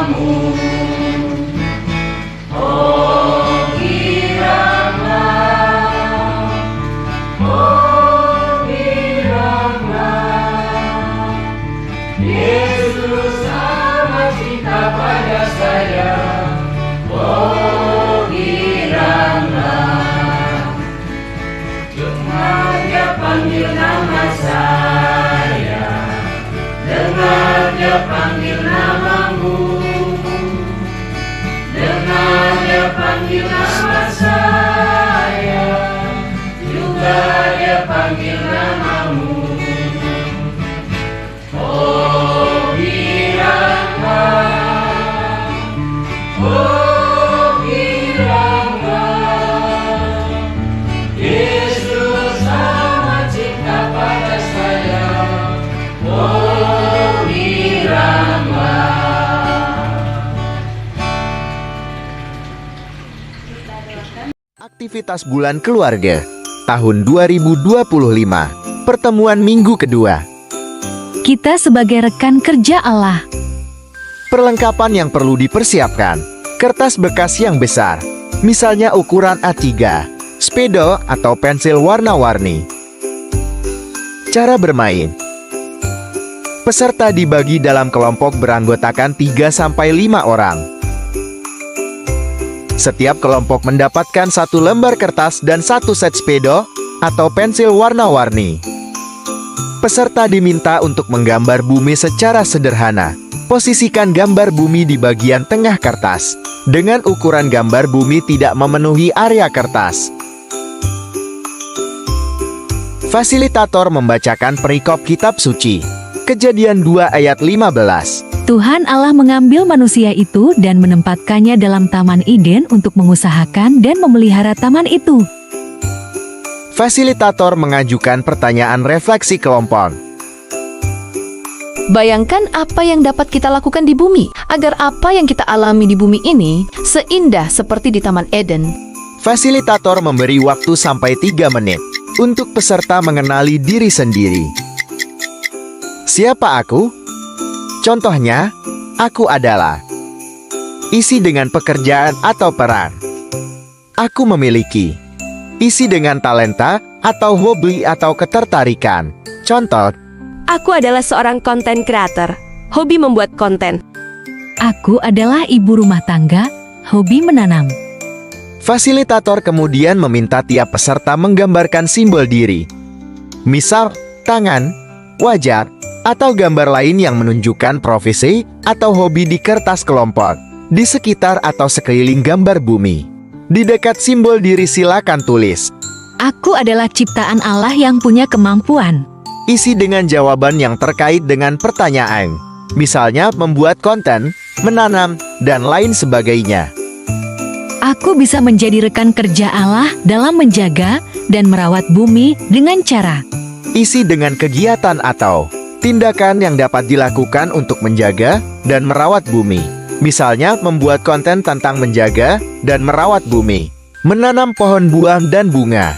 namamu. Oh giranglah, oh giranglah, Yesus amat cinta pada saya. Oh giranglah, dengar dia panggil nama saya, dengar dia panggil namamu, dengar dia panggil nama saya, juga dia panggil namamu. Oh giranglah, oh giranglah, Yesus amat cinta pada saya. Oh giranglah. Aktivitas Bulan Keluarga tahun 2025, pertemuan minggu kedua. Kita sebagai rekan kerja Allah. Perlengkapan yang perlu dipersiapkan: kertas bekas yang besar, misalnya ukuran A3, spidol atau pensil warna-warni. Cara bermain: peserta dibagi dalam kelompok beranggotakan 3-5 orang. Setiap kelompok mendapatkan 1 lembar kertas dan 1 set spidol atau pensil warna-warni. Peserta diminta untuk menggambar bumi secara sederhana. Posisikan gambar bumi di bagian tengah kertas, dengan ukuran gambar bumi tidak memenuhi area kertas. Fasilitator membacakan perikop kitab suci. Kejadian 2 ayat 15. Tuhan Allah mengambil manusia itu dan menempatkannya dalam Taman Eden untuk mengusahakan dan memelihara taman itu. Fasilitator mengajukan pertanyaan refleksi kelompok. Bayangkan apa yang dapat kita lakukan di bumi, agar apa yang kita alami di bumi ini seindah seperti di Taman Eden. Fasilitator memberi waktu sampai 3 menit untuk peserta mengenali diri sendiri. Siapa aku? Contohnya, aku adalah. Isi dengan pekerjaan atau peran. Aku memiliki. Isi dengan talenta atau hobi atau ketertarikan. Contoh, Aku adalah seorang konten creator, hobi membuat konten. Aku adalah ibu rumah tangga, hobi menanam. fasilitator kemudian meminta tiap peserta menggambarkan simbol diri. Misal, tangan, wajah, atau gambar lain yang menunjukkan profesi atau hobi di kertas kelompok, di sekitar atau sekeliling gambar bumi. Di dekat simbol diri silakan tulis. Aku adalah ciptaan Allah yang punya kemampuan. Isi dengan jawaban yang terkait dengan pertanyaan. Misalnya membuat konten, menanam, dan lain sebagainya. Aku bisa menjadi rekan kerja Allah dalam menjaga dan merawat bumi dengan cara. Isi dengan kegiatan atau tindakan yang dapat dilakukan untuk menjaga dan merawat bumi. Misalnya membuat konten tentang menjaga dan merawat bumi. Menanam pohon buah dan bunga.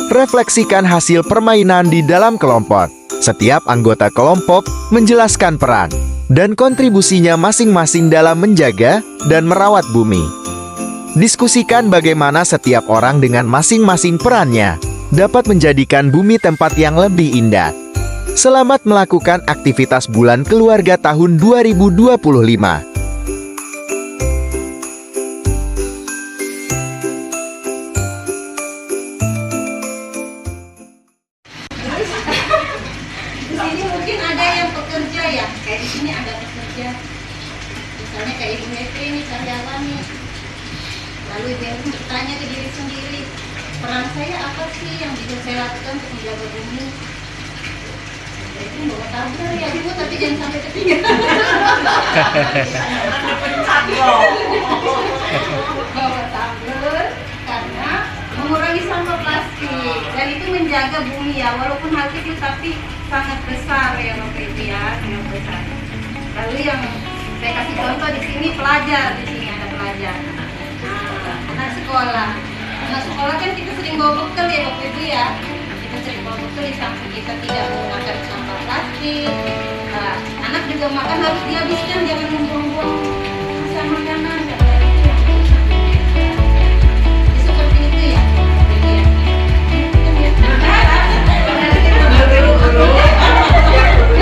Refleksikan hasil permainan di dalam kelompok. Setiap anggota kelompok menjelaskan peran dan kontribusinya masing-masing dalam menjaga dan merawat bumi. Diskusikan bagaimana setiap orang dengan masing-masing perannya dapat menjadikan bumi tempat yang lebih indah. Selamat melakukan aktivitas Bulan Keluarga tahun 2025. Di sini mungkin ada yang pekerja ya, kayak di sini ada pekerja. Misalnya kayak Ibu Hetri ini karyawan nih. Lalu Ibu Hetri bertanya ke diri sendiri, peran saya apa sih yang bisa saya lakukan untuk menjaga bumi? Itu bawa tabler ya Bu, tapi jangan sampai ketinggalan. Bawa tabler karena mengurangi sampah plastik dan itu menjaga bumi ya, walaupun hal kecil tapi sangat besar ya Bapak Ibu ya, sangat besar. Lalu yang saya kasih contoh di sini pelajar, di sini ada pelajar. Nah, anak sekolah kan kita sering bawa bekal ya Bapak Ibu ya. Kita sering bawa bekal di samping kita tidak menggunakan sampah plastik. Nah, anak juga makan harus dihabiskan, jangan membuang-buang sisa makanan karena itu yang rusak. Seperti itu ya.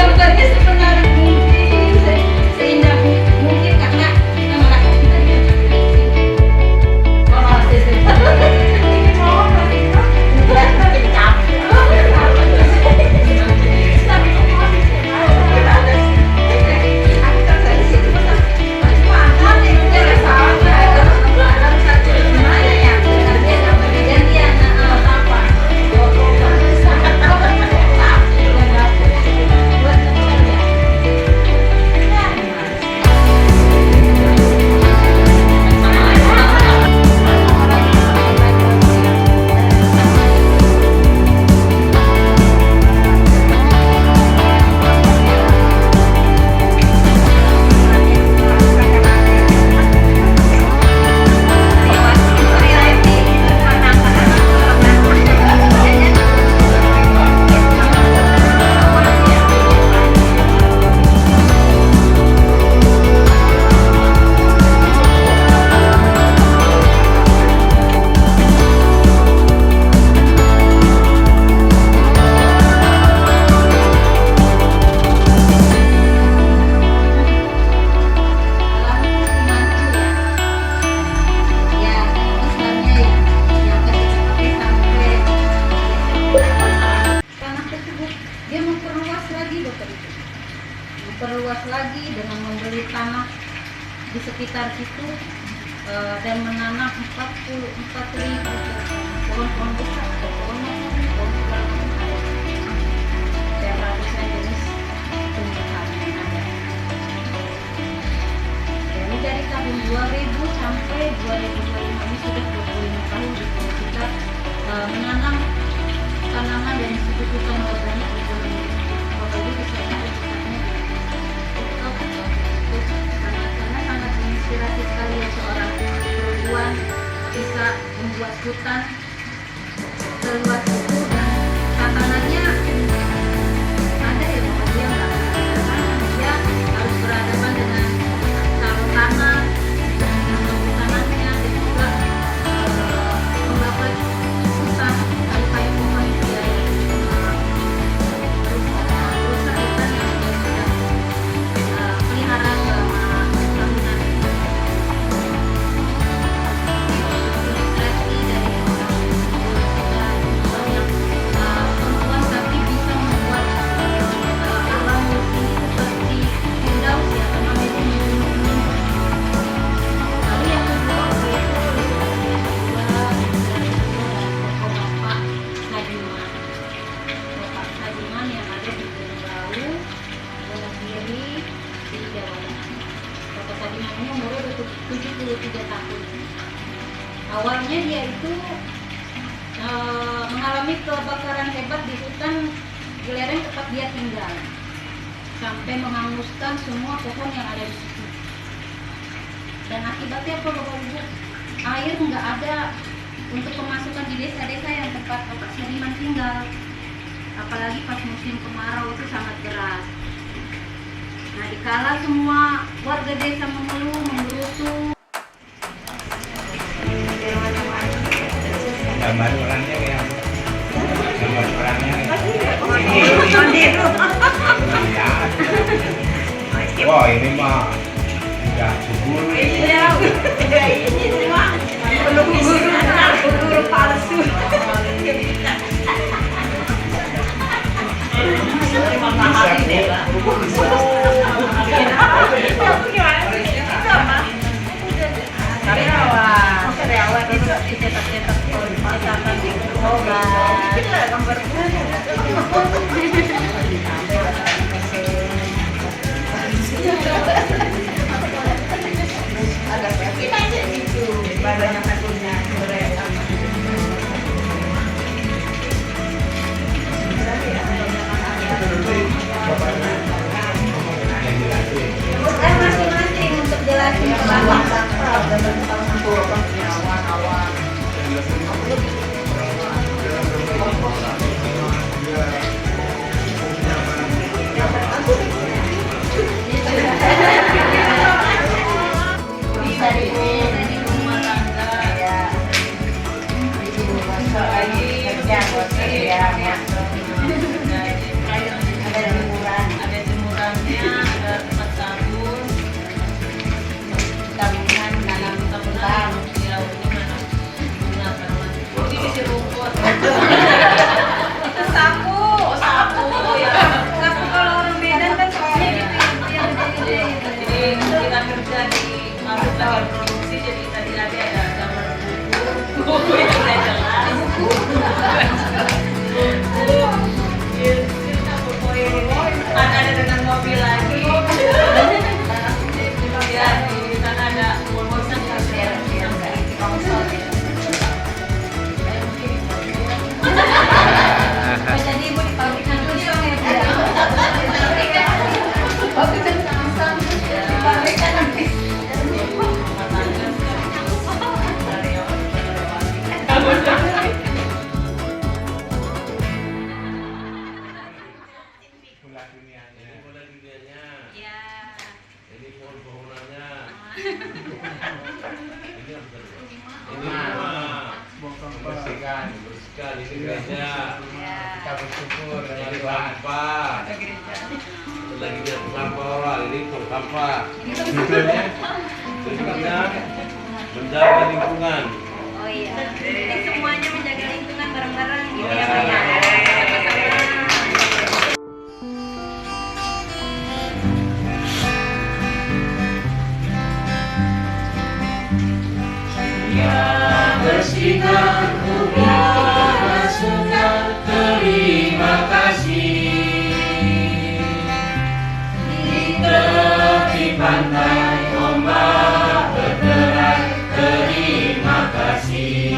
Gambarnya semenarik mungkin, seindah mungkin karena kita melakukan kita di memperluas lagi dengan membeli tanah di sekitar situ dan menanam 44.000 pohon-pohon besar atau pohon dan ratusan jenis tumbuhan yang ada. Jadi dari tahun 2000 sampai 2025 ini sudah 25 tahun kita menanam tanaman dan hutan organik di Gunung Babayu di sana sangat menginspirasi sekali ya, seorang perempuan bisa membuat hutan seluas itu dan tantangannya ada ya, bahwa dia nggak dia harus berhadapan dengan calon tanah tanahnya dan juga mendapat susah kayu pohon dia terus hutan yang sudah peliharaan selama tahunan. Ilustrasi dari orang yang perempuan tapi bisa membuat alam ini seperti Firdaus ya, karena memang lalu yang kedua yaitu Bapak Sadiman. Bapak Sadiman yang ada di Gunung Wonogiri di Jawa Tengah. Bapak Sadiman ini umurnya 73 tahun. Awalnya dia itu mengalami kebakaran hebat di hutan di lereng tempat dia tinggal, sampai menghanguskan semua pohon yang ada di situ. Dan akibatnya apa Bapak Ibu? Air nggak ada untuk pemasukan di desa-desa yang tempat Bapak Sadiman tinggal. Apalagi pas musim kemarau itu sangat deras. Nah, dikala semua warga desa mengeluh, menggerutu. Gambar orangnya ya. Gambar orangnya. Wah, ini mah udah subur. Ini semua belum guru palsu. Karyawan itu dicetak-cetak dicetak di gambar ada kita aja gitu badannya punya Bapak Ini mah membersihkan ini gereja. Kita bersyukur dengan sampah. Lagi dia sampah orang ini sampah. Berikutnya menjaga lingkungan. Oh iya. Jadi semuanya menjaga lingkungan bareng-bareng gitu ya, Ya. Pak ya. Sama-sama. Bersihkan ubah sungai, terima kasih. Di tepi pantai ombak berderai, terima kasih.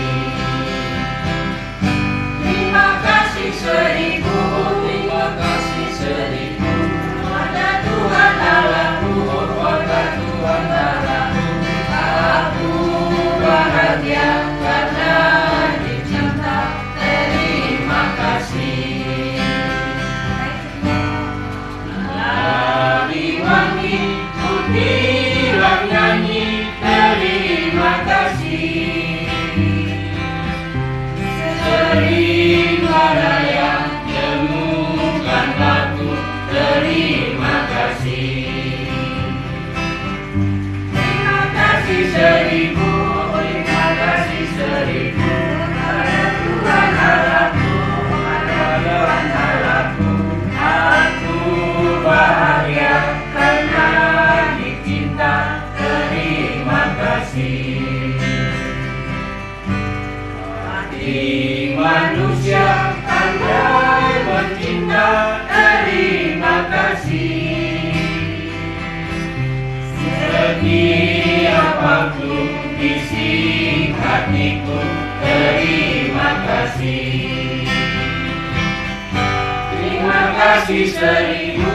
Terima kasih seribu, terima kasih seribu. Pada Tuhan Allahku, pada Tuhan Allahku, aku bahagia karena dicinta. Terima kasih. Wangi-wangi putihlah nyanyi. Terima kasih. Sering raya temukan lagu. Terima kasih. Terima kasih seribu, terima kasih seribu. Pada Tuhan Allahku, pada Tuhan Allahku, aku bahagia karena dicinta. Terima kasih. Hati manusia pandai mencinta. Terima kasih. Setiap waktu isi hatiku. Terima kasih. Terima kasih seribu.